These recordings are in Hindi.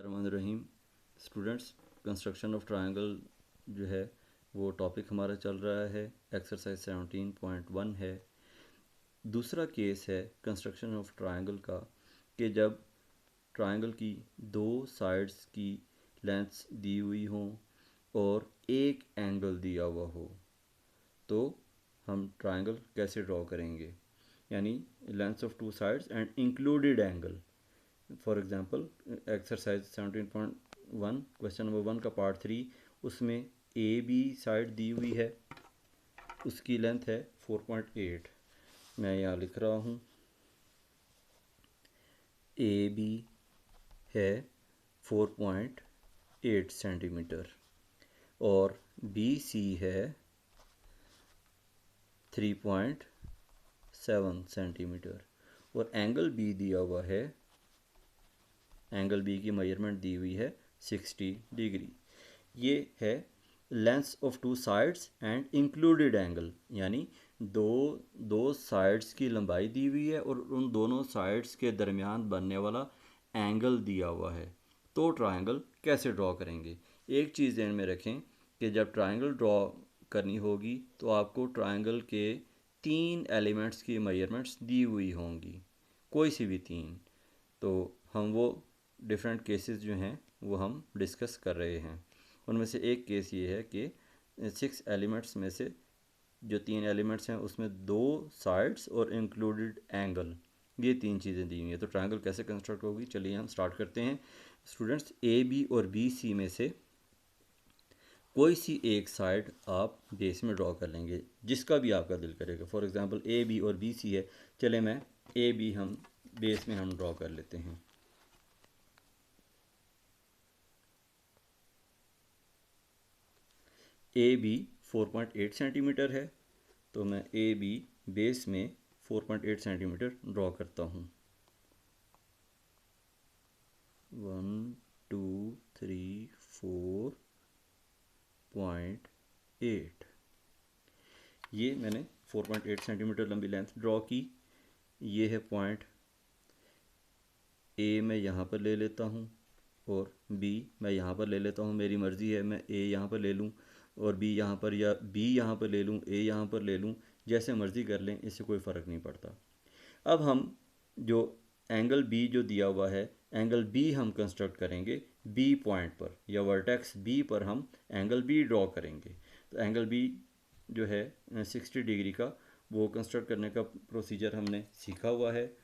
Rahim students, construction of triangle जो है वो टॉपिक हमारा चल रहा है। एक्सरसाइज 17.1 है। दूसरा केस है कंस्ट्रक्शन ऑफ ट्रायंगल का कि जब ट्रायंगल की दो साइड्स की लेंथ्स दी हुई हों और एक एंगल दिया हुआ हो, तो हम ट्रायंगल कैसे ड्रॉ करेंगे, यानी lengths of two sides and included angle. For example exercise 17.1 question number 1 का पार्ट 3, उसमें ए बी साइड दी हुई है, उसकी लेंथ है 4.8। मैं यहाँ लिख रहा हूँ ए बी है 4.8 सेंटीमीटर और बी सी है 3.7 सेंटीमीटर और एंगल बी दिया हुआ है, एंगल बी की मेजरमेंट दी हुई है 60 डिग्री। ये है lengths of two sides and included angle, यानी दो साइड्स की लंबाई दी हुई है और उन दोनों साइड्स के दरमियान बनने वाला एंगल दिया हुआ है। तो ट्रायंगल कैसे ड्रॉ करेंगे? एक चीज़ ध्यान में रखें कि जब ट्रायंगल ड्रॉ करनी होगी तो आपको ट्रायंगल के 3 एलिमेंट्स की मेजरमेंट्स दी हुई होंगी, कोई सी भी 3। तो हम वो डिफरेंट केसेस जो हैं वो हम डिस्कस कर रहे हैं। उनमें से एक केस ये है कि 6 एलिमेंट्स में से जो 3 एलिमेंट्स हैं उसमें 2 साइड्स और इंक्लूडेड एंगल, ये 3 चीज़ें दी हुई हैं। तो ट्रायंगल कैसे कंस्ट्रक्ट होगी, चलिए हम स्टार्ट करते हैं। स्टूडेंट्स, ए बी और बी सी में से कोई सी एक साइड आप बेस में ड्रॉ कर लेंगे, जिसका भी आपका दिल करेगा। फॉर एग्जांपल ए बी और बी सी है, चले मैं ए बी हम बेस में हम ड्रॉ कर लेते हैं। ए बी 4.8 सेंटीमीटर है, तो मैं ए बी बेस में 4.8 सेंटीमीटर ड्रॉ करता हूँ। 1 2 3 4.8, ये मैंने 4.8 सेंटीमीटर लंबी लेंथ ड्रॉ की। ये है पॉइंट ए, मैं यहाँ पर ले लेता हूँ और बी मैं यहाँ पर ले लेता हूँ। मेरी मर्ज़ी है, मैं ए यहाँ पर ले लूँ और बी यहाँ पर, या बी यहाँ पर ले लूँ, ए यहाँ पर ले लूँ, जैसे मर्ज़ी कर लें, इससे कोई फ़र्क नहीं पड़ता। अब हम जो एंगल बी जो दिया हुआ है, एंगल बी हम कंस्ट्रक्ट करेंगे बी पॉइंट पर, या वर्टेक्स बी पर हम एंगल बी ड्रॉ करेंगे। तो एंगल बी जो है 60 डिग्री का, वो कंस्ट्रक्ट करने का प्रोसीजर हमने सीखा हुआ है,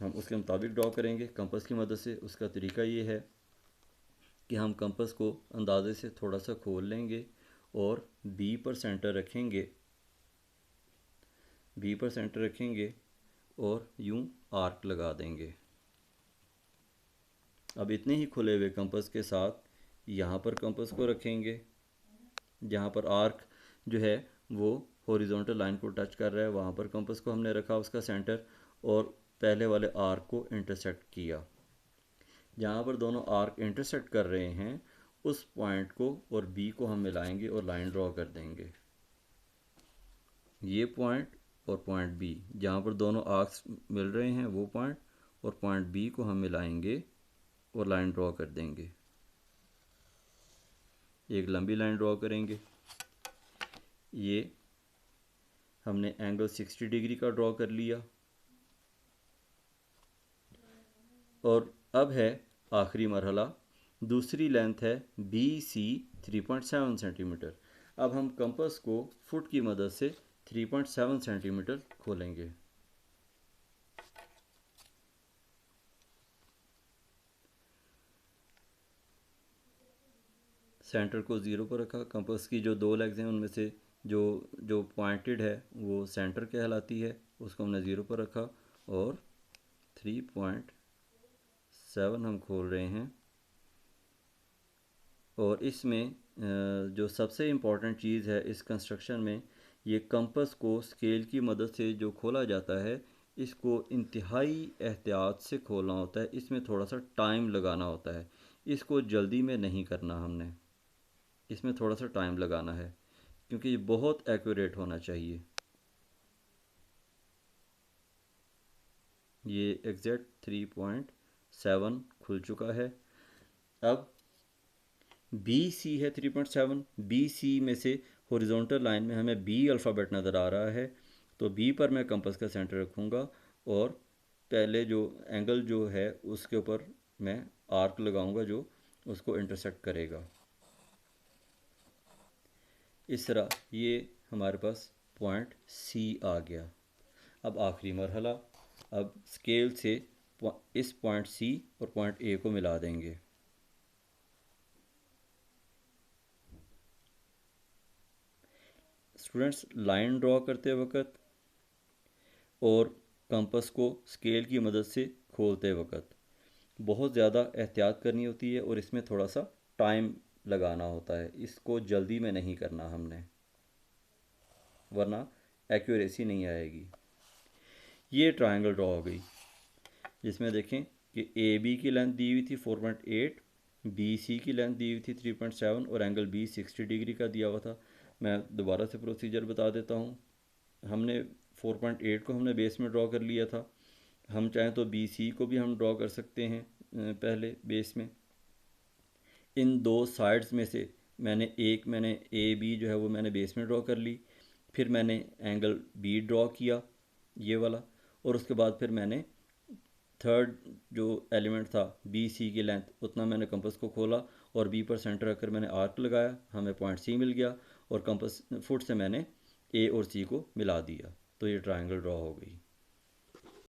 हम उसके मुताबिक ड्रॉ करेंगे कंपास की मदद से। उसका तरीका ये है कि हम कंपास को अंदाजे से थोड़ा सा खोल लेंगे और बी पर सेंटर रखेंगे, बी पर सेंटर रखेंगे और यूं आर्क लगा देंगे। अब इतने ही खुले हुए कंपास के साथ यहाँ पर कंपास को रखेंगे, जहाँ पर आर्क जो है वो हॉरिजॉन्टल लाइन को टच कर रहा है, वहाँ पर कंपास को हमने रखा उसका सेंटर और पहले वाले आर्क को इंटरसेक्ट किया। जहाँ पर दोनों आर्क इंटरसेक्ट कर रहे हैं उस पॉइंट को और बी को हम मिलाएंगे और लाइन ड्रॉ कर देंगे। ये पॉइंट और पॉइंट बी, जहाँ पर दोनों आर्क्स मिल रहे हैं वो पॉइंट, और पॉइंट बी को हम मिलाएंगे और लाइन ड्रॉ कर देंगे। एक लंबी लाइन ड्रॉ करेंगे। ये हमने एंगल 60 डिग्री का ड्रॉ कर लिया। और अब है आखिरी मरहला, दूसरी लेंथ है बी सी 3.7 सेंटीमीटर। अब हम कंपास को फुट की मदद से 3.7 सेंटीमीटर खोलेंगे। सेंटर को ज़ीरो पर रखा। कंपास की जो 2 लेग्स हैं उनमें से जो जो पॉइंटेड है वो सेंटर कहलाती है, उसको हमने ज़ीरो पर रखा और 3.7 हम खोल रहे हैं। और इसमें जो सबसे इम्पॉर्टेंट चीज़ है इस कंस्ट्रक्शन में, ये कंपास को स्केल की मदद से जो खोला जाता है, इसको इंतहाई एहतियात से खोलना होता है। इसमें थोड़ा सा टाइम लगाना होता है, इसको जल्दी में नहीं करना हमने, इसमें थोड़ा सा टाइम लगाना है क्योंकि ये बहुत एक्यूरेट होना चाहिए। ये एग्जैक्ट 3.7 खुल चुका है। अब बी सी है 3.7, बी सी में से हॉरिजॉन्टल लाइन में हमें बी अल्फ़ाबेट नज़र आ रहा है, तो बी पर मैं कंपास का सेंटर रखूँगा और पहले जो एंगल जो है उसके ऊपर मैं आर्क लगाऊंगा जो उसको इंटरसेक्ट करेगा। इस तरह ये हमारे पास पॉइंट सी आ गया। अब आखिरी मरहला, अब स्केल से इस पॉइंट सी और पॉइंट ए को मिला देंगे। स्टूडेंट्स, लाइन ड्रॉ करते वक्त और कंपास को स्केल की मदद से खोलते वक्त बहुत ज़्यादा एहतियात करनी होती है और इसमें थोड़ा सा टाइम लगाना होता है। इसको जल्दी में नहीं करना हमने, वरना एक्यूरेसी नहीं आएगी। ये ट्रायंगल ड्रॉ हो गई जिसमें देखें कि ए बी की लेंथ दी हुई थी 4.8, बी सी की लेंथ दी हुई थी 3.7 और एंगल बी 60 डिग्री का दिया हुआ था। मैं दोबारा से प्रोसीजर बता देता हूँ। हमने 4.8 को हमने बेस में ड्रॉ कर लिया था। हम चाहें तो बी सी को भी हम ड्रॉ कर सकते हैं पहले बेस में। इन दो साइड्स में से मैंने ए बी जो है वो मैंने बेस में ड्रॉ कर ली, फिर मैंने एंगल बी ड्रॉ किया ये वाला, और उसके बाद फिर मैंने थर्ड जो एलिमेंट था बी सी की लेंथ उतना मैंने कंपास को खोला और बी पर सेंटर रखकर मैंने आर्क लगाया, हमें पॉइंट सी मिल गया और कंपास फुट से मैंने ए और सी को मिला दिया, तो ये ट्रायंगल ड्रॉ हो गई।